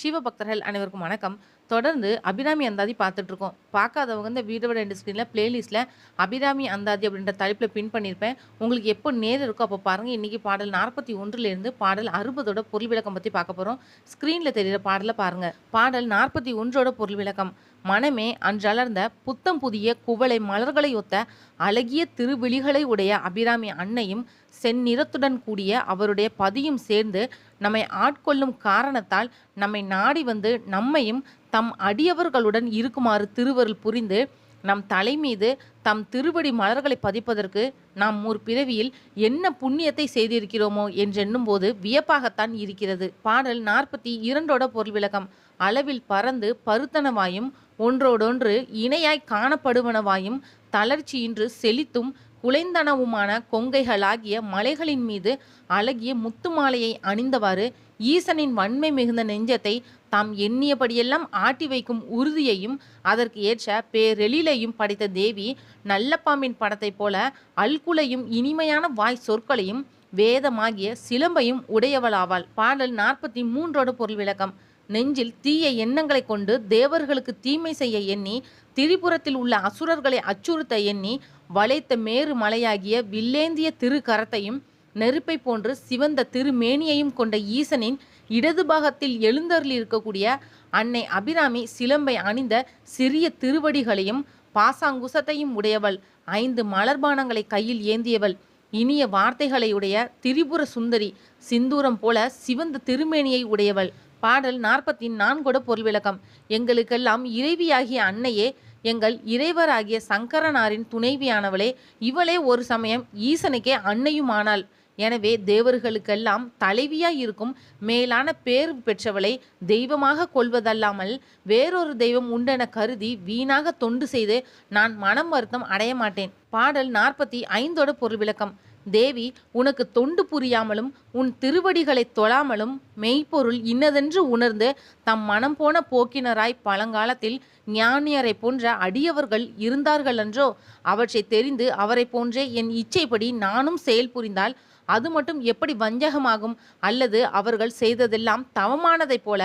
சிவபக்தர்கள் அனைவருக்கும் வணக்கம். தொடர்ந்து அபிராமி அந்தாதி பார்த்துட்டு இருக்கோம். பார்க்காதவங்க இந்த வீடியோட 2 ஸ்க்ரீன்ல பிளேலிஸ்ட்ல அபிராமி அந்தாதி அப்படின்ற தலைப்புல பின் பண்ணியிருப்பேன். உங்களுக்கு எப்போ நேரம் இருக்கோ அப்போ பாருங்க. இன்னைக்கு பாடல் 41லேருந்து பாடல் 60ஓட பொருள் விளக்கம் பத்தி பார்க்க போறோம். ஸ்க்ரீன்ல தெரியிற பாடல பாருங்க. பாடல் 41ஓட பொருள் விளக்கம். மனமே அன்றளர்ந்த புத்தம் புதிய குவளை மலர்களை ஒத்த அழகிய திருவிழிகளை உடைய அபிராமி அன்னையும் செந்நிறத்துடன் கூடிய அவருடைய பதியும் சேர்ந்து நம்மை ஆட்கொள்ளும் காரணத்தால் நம்மை நாடி வந்து நம்மையும் தம் அடியவர்களுடன் இருக்குமாறு திருவருள் புரிந்து நம் தலை மீது தம் திருவடி மலர்களை பதிப்பதற்கு நாம் முற்பிறவியில் என்ன புண்ணியத்தை செய்திருக்கிறோமோ என்றெண்ணும் போது வியப்பாகத்தான் இருக்கிறது. பாடல் 42ஓட பொருள் விளக்கம். அளவில் பறந்து பருத்தனவாயும் ஒன்றோடொன்று இணையாய் காணப்படுவனவாயும் தளர்ச்சியின்றி செழித்தும் குலைந்தனவுமான கொங்கைகளாகிய மலைகளின் மீது அழகிய முத்து மாலையை அணிந்தவாறு ஈசனின் வன்மை மிகுந்த நெஞ்சத்தை தாம் எண்ணியபடியெல்லாம் ஆட்டி வைக்கும் உறுதியையும் அதற்கு ஏற்ற பேரெழிலையும் படைத்த தேவி நல்ல பாம்பின் படத்தைப் போல அல்குலையும் இனிமையான வாய் சொற்களையும் வேதமாகிய சிலம்பையும் உடையவளாவாள். பாடல் 43ஓட பொருள் விளக்கம். நெஞ்சில் தீய எண்ணங்களை கொண்டு தேவர்களுக்கு தீமை செய்ய எண்ணி திரிபுரத்தில் உள்ள அசுரர்களை அச்சுறுத்த எண்ணி வளைத்த மேரு மலையாகிய வில்லேந்திய திரு கரத்தையும் நெருப்பை போன்று சிவந்த திருமேனியையும் கொண்ட ஈசனின் இடது பாகத்தில் எழுந்தருளி இருக்கக்கூடிய அன்னை அபிராமி சிலம்பை அணிந்த சிறிய திருவடிகளையும் பாசாங்குசத்தையும் உடையவள். 5 மலர்பானங்களை கையில் ஏந்தியவள். இனிய வார்த்தைகளையுடைய திரிபுர சுந்தரி. சிந்தூரம் போல சிவந்த திருமேனியை உடையவள். பாடல் 44ஓட பொருள் விளக்கம். எங்களுக்கெல்லாம் இறைவியாகிய அன்னையே, எங்கள் இறைவராகிய சங்கரனாரின் துணைவியானவளே, இவளே ஒரு சமயம் ஈசனுக்கே அன்னையுமானாள். எனவே தேவர்களுக்கெல்லாம் தலைவியாய் இருக்கும் மேலான பேர் பெற்றவளை தெய்வமாக கொள்வதல்லாமல் வேறொரு தெய்வம் உண்டென கருதி வீணாக தொண்டு செய்து நான் மனம் வருத்தம் அடைய மாட்டேன். பாடல் 45ஓட பொருள் விளக்கம். தேவி, உனக்கு தொண்டு புரியாமலும் உன் திருவடிகளை தொழாமலும் மெய்ப்பொருள் இன்னதென்று உணர்ந்து தம் மனம் போன போக்கினராய் பழங்காலத்தில் ஞானியரை போன்ற அடியவர்கள் இருந்தார்களென்றோ? அவற்றை தெரிந்து அவரை போன்றே என் இச்சைப்படி நானும் செயல் புரிந்தால் அது மட்டும் எப்படி வஞ்சகமாகும்? அல்லது அவர்கள் செய்ததெல்லாம் தவமானதைப் போல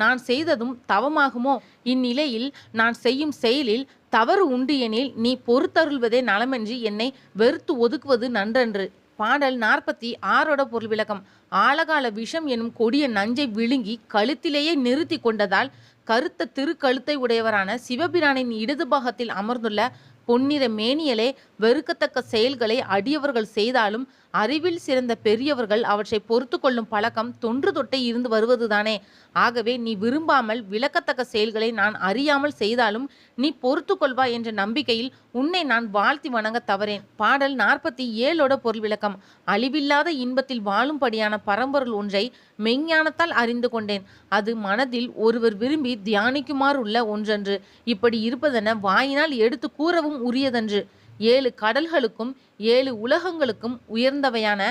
நான் செய்ததும் தவமாகுமோ? இந்நிலையில் நான் செய்யும் செயலில் தவறு உண்டு எனில் நீ பொறுத்தருள்வதே நலமென்று என்னை வெறுத்து ஒதுக்குவது நன்றன்று. பாடல் 46ஓட பொருள் விளக்கம். ஆழகால விஷம் எனும் கொடிய நஞ்சை விழுங்கி கழுத்திலேயே நிறுத்தி கொண்டதால் கருத்த திருக்கழுத்தை உடையவரான சிவபிரானின் இடது பாகத்தில் அமர்ந்துள்ள பொன்னிற மேனியலே வெறுக்கத்தக்க செயல்களை அடியவர்கள் செய்தாலும் அறிவில் சிறந்த பெரியவர்கள் அவற்றை பொறுத்து கொள்ளும் பழக்கம் தொன்று தொட்டே இருந்து வருவதுதானே. ஆகவே நீ விரும்பாமல் விளக்கத்தக்க செயல்களை நான் அறியாமல் செய்தாலும் நீ பொறுத்து கொள்வா என்ற நம்பிக்கையில் உன்னை நான் வாழ்த்தி வணங்க தவறேன். பாடல் 47ஓட பொருள் விளக்கம். அழிவில்லாத இன்பத்தில் வாழும்படியான பரம்பொருள் ஒன்றை மெஞ்ஞானத்தால் அறிந்து கொண்டேன். அது மனதில் ஒருவர் விரும்பி தியானிக்குமாறுள்ள ஒன்றன்று. இப்படி இருப்பதென வாயினால் எடுத்து கூறவும் உரியதன்று. 7 கடல்களுக்கும் 7 உலகங்களுக்கும் உயர்ந்தவையான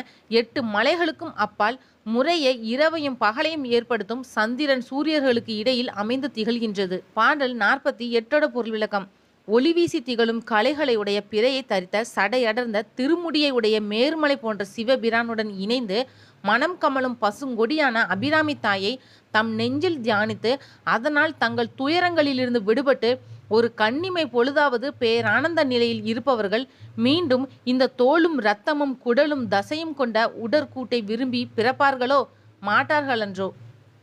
8 மலைகளுக்கும் அப்பால் முறையே இரவையும் பகலையும் ஏற்படுத்தும் சந்திரன் சூரியர்களுக்கு இடையில் அமைந்து திகழ்கின்றது. பாடல் 48ஓட பொருள் விளக்கம். ஒளி வீசி திகழும் கலைகளை உடைய பிறையை தரித்த சடையடர்ந்த திருமுடியை உடைய மேருமலை போன்ற சிவபிரானுடன் இணைந்து மனம் கமலும் பசுங்கொடியான அபிராமி தாயை தம் நெஞ்சில் தியானித்து அதனால் தங்கள் துயரங்களிலிருந்து விடுபட்டு ஒரு கண்ணிமை பொழுதாவது பேரானந்த நிலையில் இருப்பவர்கள் மீண்டும் இந்த தோளும் இரத்தமும் குடலும் தசையும் கொண்ட உடற்கூட்டை விரும்பி பிறப்பார்களோ? மாட்டார்களென்றோ?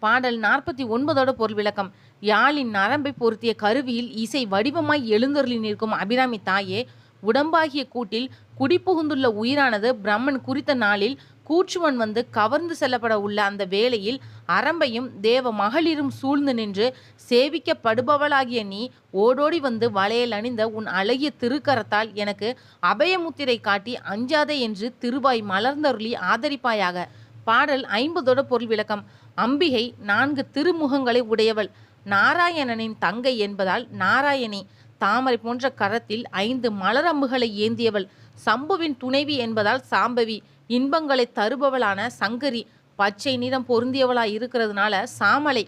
பாடல் 49ஓட பொருள் விளக்கம். யாழின் நரம்பை பொருத்திய கருவியில் இசை வடிவமாய் எழுந்தருளி நிற்கும் அபிராமி தாயே, உடம்பாகிய கூட்டில் குடிபுகுந்துள்ள உயிரானது பிரம்மன் குறித்த நாளில் கூற்றுவன் வந்து கவர்ந்து செல்லப்பட உள்ள அந்த வேளையில் அரம்பையும் தேவ மகளிரும் சூழ்ந்து நின்று சேவிக்கப்படுபவளாகிய நீ ஓடோடி வந்து வளையல் அணிந்த உன் அழகிய திருக்கரத்தால் எனக்கு அபயமுத்திரை காட்டி அஞ்சாதே என்று திருவாய் மலர்ந்தருளி ஆதரிப்பாயாக. பாடல் 50ஓட பொருள் விளக்கம். அம்பிகை 4 திருமுகங்களை உடையவள். நாராயணனின் தங்கை என்பதால் நாராயணி. தாமரை போன்ற கரத்தில் 5 மலரம்புகளை ஏந்தியவள். சம்புவின் துணைவி என்பதால் சாம்பவி. இன்பங்களை தருபவளான சங்கரி. பச்சை நிறம் பொருந்தியவளாய் இருக்கிறதுனால சாமலை.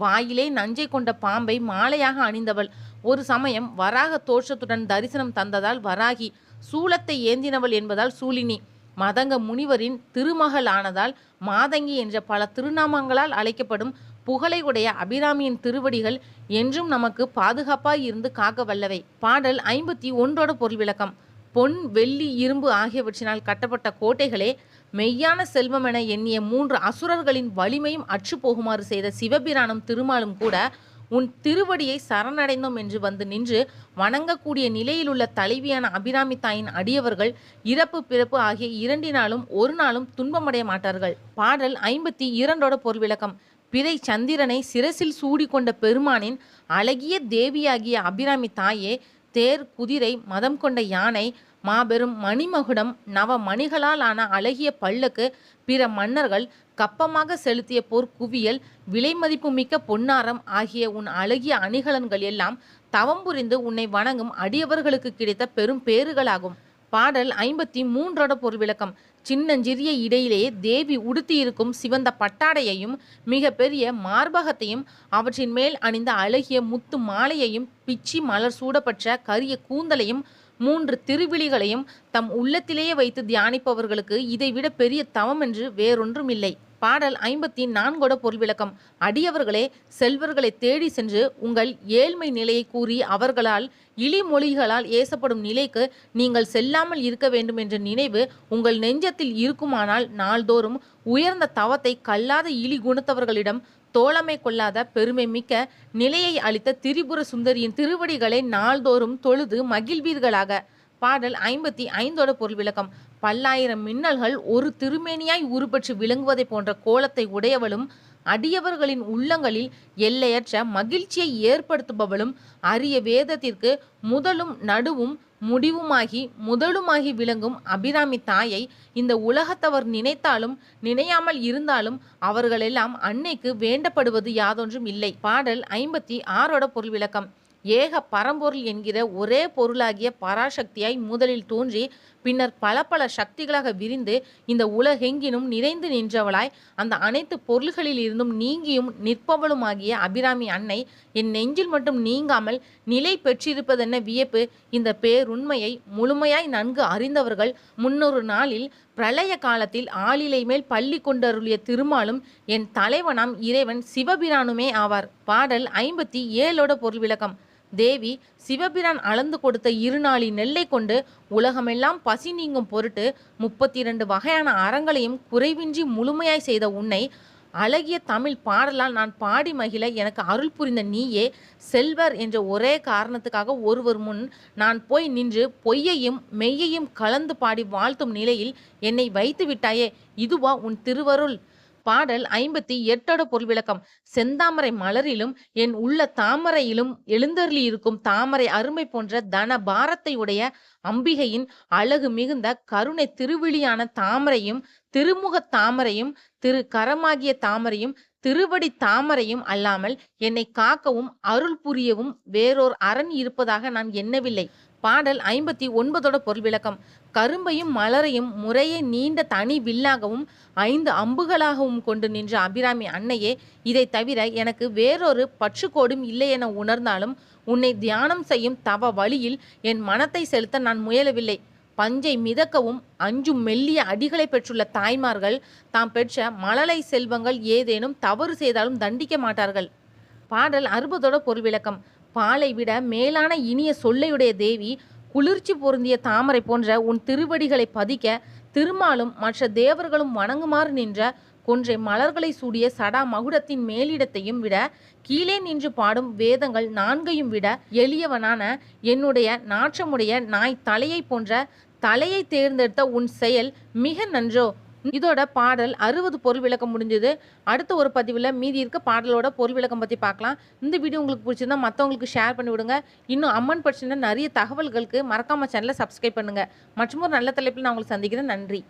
வாயிலே நஞ்சை கொண்ட பாம்பை மாலையாக அணிந்தவள். ஒரு சமயம் வராக தோற்றத்துடன் தரிசனம் தந்ததால் வராகி. சூலத்தை ஏந்தினவள் என்பதால் சூலினி. மதங்க முனிவரின் திருமகள் ஆனதால் மாதங்கி என்ற பல திருநாமங்களால் அழைக்கப்படும் புகழை உடைய அபிராமியின் திருவடிகள் என்றும் நமக்கு பாதுகாப்பாய் இருந்து காக்க வல்லவை. பாடல் 51 பொருள் விளக்கம். பொன், வெள்ளி, இரும்பு ஆகியவற்றினால் கட்டப்பட்ட கோட்டைகளே, மெய்யான செல்வம் என எண்ணிய 3 அசுரர்களின் வலிமையும் அற்று போகுமாறு செய்த சிவபிரானும் திருமாலும் கூட உன் திருவடியை சரணடைந்தோம் என்று வந்து நின்று வணங்கக்கூடிய நிலையிலுள்ள தலைவியான அபிராமி தாயின் அடியவர்கள் இறப்பு பிறப்பு ஆகிய 2 நாளும் ஒரு நாளும் துன்பமடைய மாட்டார்கள். பாடல் 52 பொருள் விளக்கம். பிறை சந்திரனை சிரசில் சூடிக்கொண்ட பெருமானின் அழகிய தேவியாகிய அபிராமி தாயே, தேர், குதிரை, மதம் கொண்ட யானை, மாபெரும் மணிமகுடம், நவ மணிகளால் ஆன அழகிய பல்லக்கு, பிற மன்னர்கள் கப்பமாக செலுத்திய பொற்குவியல், விலைமதிப்பு மிக்க பொன்னாரம் ஆகிய உன் அழகிய அணிகலன்கள் எல்லாம் தவம் புரிந்து உன்னை வணங்கும் அடியவர்களுக்கு கிடைத்த பெரும் பேறுகளாகும். பாடல் 53 பொருள் விளக்கம். சின்னஞ்சிறிய இடையிலேயே தேவி உடுத்தியிருக்கும் சிவந்த பட்டாடையையும் மிக பெரிய மார்பகத்தையும் அவற்றின் மேல் அணிந்த அழகிய முத்து மாலையையும் பிச்சி மலர் சூடப்பட்ட கரிய கூந்தலையும் 3 திருவிழிகளையும் தம் உள்ளத்திலேயே வைத்து தியானிப்பவர்களுக்கு இதைவிட பெரிய தவம் என்று வேறொன்றும் இல்லை. பாடல் 54 பொருள் விளக்கம். அடியவர்களே, செல்வர்களை தேடி சென்று உங்கள் ஏழ்மை நிலையை கூறி அவர்களால் இழிமொழிகளால் ஏசப்படும் நிலைக்கு நீங்கள் செல்லாமல் இருக்க வேண்டும் என்ற நினைவு உங்கள் நெஞ்சத்தில் இருக்குமானால் நாள்தோறும் உயர்ந்த தவத்தை கல்லாத இழி குணத்தவர்களிடம் தோழமை கொள்ளாத பெருமை மிக்க நிலையை அளித்த திரிபுர சுந்தரியின் திருவடிகளை நாள்தோறும் தொழுது மகிழ்வீர்களாக. பாடல் 55 பொருள் விளக்கம். பல்லாயிரம் மின்னல்கள் ஒரு திருமேனியாய் உருப்பெற்று விளங்குவதை போன்ற கோலத்தை உடையவளும் அடியவர்களின் உள்ளங்களில் எல்லையற்ற மகிழ்ச்சியை ஏற்படுத்துபவளும் அரிய வேதத்திற்கு முதலும் நடுவும் முடிவுமாகி விளங்கும் அபிராமி தாயை இந்த உலகத்தவர் நினைத்தாலும் நினையாமல் இருந்தாலும் அவர்களெல்லாம் அன்னைக்கு வேண்டப்படுவது யாதொன்றும் இல்லை. பாடல் 56 பொருள் விளக்கம். ஏக பரம்பொருள் என்கிற ஒரே பொருளாகிய பராசக்தியாய் முதலில் தோன்றி பின்னர் பல பல சக்திகளாக விரிந்து இந்த உலகெங்கினும் நிறைந்து நின்றவளாய் அந்த அனைத்து பொருள்களில் இருந்தும் நீங்கியும் நிற்பவளுமாகிய அபிராமி அன்னை என் நெஞ்சில் மட்டும் நீங்காமல் நிலை பெற்றிருப்பதென்ன வியப்பு. இந்த பேருண்மையை முழுமையாய் நன்கு அறிந்தவர்கள் முன்னொரு நாளில் பிரளய காலத்தில் ஆளிலை மேல் பள்ளி கொண்டருளிய திருமாலும் என் தலைவனாம் இறைவன் சிவபிரானுமே ஆவார். பாடல் 57 பொருள் விளக்கம். தேவி சிவபிரான் அளந்து கொடுத்த 2 நாளி நெல்லை கொண்டு உலகமெல்லாம் பசி நீங்கும் பொருட்டு 32 வகையான அறங்களையும் குறைவின்றி முழுமையாய் செய்த உன்னை அழகிய தமிழ் பாடலால் நான் பாடி மகிழ எனக்கு அருள் புரிந்த நீயே, செல்வர் என்ற ஒரே காரணத்துக்காக ஒருவர் முன் நான் போய் நின்று பொய்யையும் மெய்யையும் கலந்து பாடி வாழ்த்தும் நிலையில் என்னை வைத்து விட்டாயே, இதுவா உன் திருவருள்? பாடல் 58 பொருள் விளக்கம். செந்தாமரை மலரிலும் என் உள்ள தாமரையிலும் எழுந்தருளி இருக்கும் தாமரை அருமை போன்ற தன பாரத்தை உடைய அம்பிகையின் அழகு மிகுந்த கருணை திருவிழியான தாமரையும் திருமுக தாமரையும் திரு கரமாகிய தாமரையும் திருவடி தாமரையும் அல்லாமல் என்னை காக்கவும் அருள் புரியவும் வேறோர் அரண் இருப்பதாக நான் எண்ணவில்லை. பாடல் 59 பொருள் விளக்கம். கரும்பையும் மலரையும் முறையே நீண்ட தனி வில்லாகவும் 5 அம்புகளாகவும் கொண்டு நின்ற அபிராமி அன்னையே, இதை தவிர எனக்கு வேறொரு பற்றுக்கோடும் இல்லை என உணர்ந்தாலும் உன்னை தியானம் செய்யும் தவ வழியில் என் மனத்தை செலுத்த நான் முயலவில்லை. பஞ்சை மிதக்கவும் அஞ்சும் மெல்லிய அடிகளை பெற்றுள்ள தாய்மார்கள் தாம் பெற்ற மழலை செல்வங்கள் ஏதேனும் தவறு செய்தாலும் தண்டிக்க மாட்டார்கள். பாடல் 60 பொருள் விளக்கம். பாலை விட மேலான இனிய சொல்லையுடைய தேவி, குளிர்ச்சி பொருந்திய தாமரை போன்ற உன் திருவடிகளை பதிக்க திருமாலும் மற்ற தேவர்களும் வணங்குமாறு நின்ற கொன்றை மலர்களை சூடிய சடா மகுடத்தின் மேலிடத்தையும் விட கீழே நின்று பாடும் வேதங்கள் 4ஐயும் விட எளியவனான என்னுடைய நாற்றமுடைய நாய் தலையை போன்ற தலையை தேர்ந்தெடுத்த உன் செயல் மிக நன்றோ. இதோட பாடல் 60 பொருள் விளக்கம் முடிஞ்சது. அடுத்த ஒரு பதிவில் மீதி இருக்க பாடலோட பொருள் விளக்கம் பற்றி பார்க்கலாம். இந்த வீடியோ உங்களுக்கு பிடிச்சிருந்தா மற்றவங்களுக்கு ஷேர் பண்ணி விடுங்க. இன்னும் அம்மன் பற்றின நிறைய தகவல்களுக்கு மறக்காம சேனலை சப்ஸ்கிரைப் பண்ணுங்கள். மற்றும் ஒரு நல்ல தலைப்பில் நான் உங்களுக்கு சந்திக்கிறேன். நன்றி.